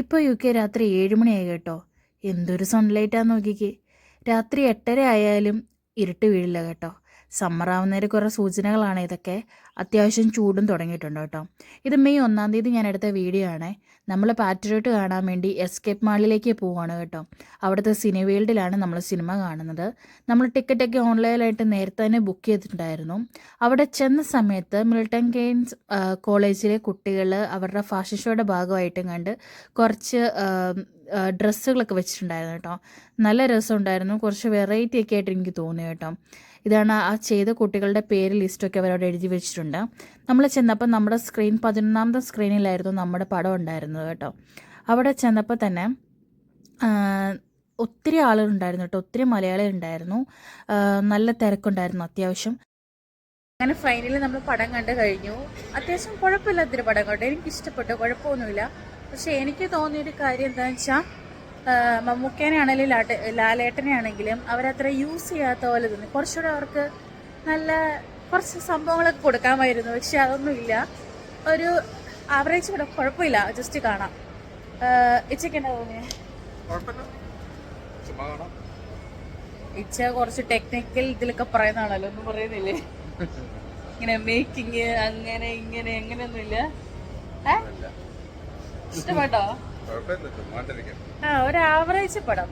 ഇപ്പോൾ U K രാത്രി 7 മണിയായി കേട്ടോ. എന്തൊരു സൺലൈറ്റാന്ന് നോക്കിക്കേ. രാത്രി 8:30 ആയാലും ഇരുട്ട് വീഴില്ല കേട്ടോ. സമ്മർ ആവുന്നതിന് കുറേ സൂചനകളാണ് ഇതൊക്കെ. അത്യാവശ്യം ചൂടും തുടങ്ങിയിട്ടുണ്ട് കേട്ടോ. ഇത് മെയ് 1-ാം തീയതി ഞാൻ എടുത്ത വീഡിയോ ആണേ. നമ്മൾ പാട്രിയോട്ട് കാണാൻ വേണ്ടി എസ്കേപ്പ് മാളിലേക്ക് പോവുകയാണ് കേട്ടോ. അവിടുത്തെ സിനിവേൾഡിലാണ് നമ്മൾ സിനിമ കാണുന്നത്. നമ്മൾ ടിക്കറ്റൊക്കെ ഓൺലൈനായിട്ട് നേരത്തെ തന്നെ ബുക്ക് ചെയ്തിട്ടുണ്ടായിരുന്നു. അവിടെ ചെന്ന സമയത്ത് മിൽട്ടൺ കെയ്ൻസ് കോളേജിലെ കുട്ടികൾ അവരുടെ ഫാഷൻ ഷോയുടെ ഭാഗമായിട്ടും കണ്ട് കുറച്ച് ഡ്രസ്സുകളൊക്കെ വെച്ചിട്ടുണ്ടായിരുന്നു കേട്ടോ. നല്ല രസമുണ്ടായിരുന്നു. കുറച്ച് വെറൈറ്റി ഒക്കെ ആയിട്ട് എനിക്ക് തോന്നി കേട്ടോ. ഇതാണ് ആ ചെയ്ത കുട്ടികളുടെ പേര് ലിസ്റ്റൊക്കെ അവരവിടെ എഴുതി വെച്ചിട്ടുണ്ട്. നമ്മൾ ചെന്നപ്പോൾ നമ്മുടെ സ്ക്രീൻ 11-ാമത്തെ സ്ക്രീനിലായിരുന്നു നമ്മുടെ പടം ഉണ്ടായിരുന്നത് കേട്ടോ. അവിടെ ചെന്നപ്പോൾ തന്നെ ഒത്തിരി ആളുകളുണ്ടായിരുന്നു കേട്ടോ. ഒത്തിരി മലയാളികളുണ്ടായിരുന്നു. നല്ല തിരക്കുണ്ടായിരുന്നു അത്യാവശ്യം. അങ്ങനെ ഫൈനലി നമ്മൾ പടം കണ്ടു കഴിഞ്ഞു. അത്യാവശ്യം കുഴപ്പമില്ലാത്തൊരു പടം കേട്ടോ. എനിക്കിഷ്ടപ്പെട്ടു, കുഴപ്പമൊന്നുമില്ല. പക്ഷെ എനിക്ക് തോന്നിയൊരു കാര്യം എന്താണെന്ന് വെച്ചാൽ മമ്മൂക്കേനെ ആണെങ്കിലും ലാലേട്ടനെ ആണെങ്കിലും അവരത്ര യൂസ് ചെയ്യാത്ത പോലെ തോന്നി. കുറച്ചുകൂടെ അവർക്ക് നല്ല കുറച്ച് സംഭവങ്ങളൊക്കെ കൊടുക്കാമായിരുന്നു. പക്ഷെ അതൊന്നുമില്ല. ഒരു ആവറേജ് പടം, കുഴപ്പമില്ല, ജസ്റ്റ് കാണാം. ഇച്ചയ്ക്ക് എന്നാ തോന്നിയത്? ഇച്ച കുറച്ച് ടെക്നിക്കൽ ഇതിലൊക്കെ പറയുന്നതാണല്ലോ, ഒന്നും പറയുന്നില്ലേ? ഇങ്ങനെ മേക്കിങ് അങ്ങനെ ഇങ്ങനെ എങ്ങനെയൊന്നുമില്ല. ഇഷ്ടപ്പെട്ടോ? ഒരു ആവറേജ് പടം.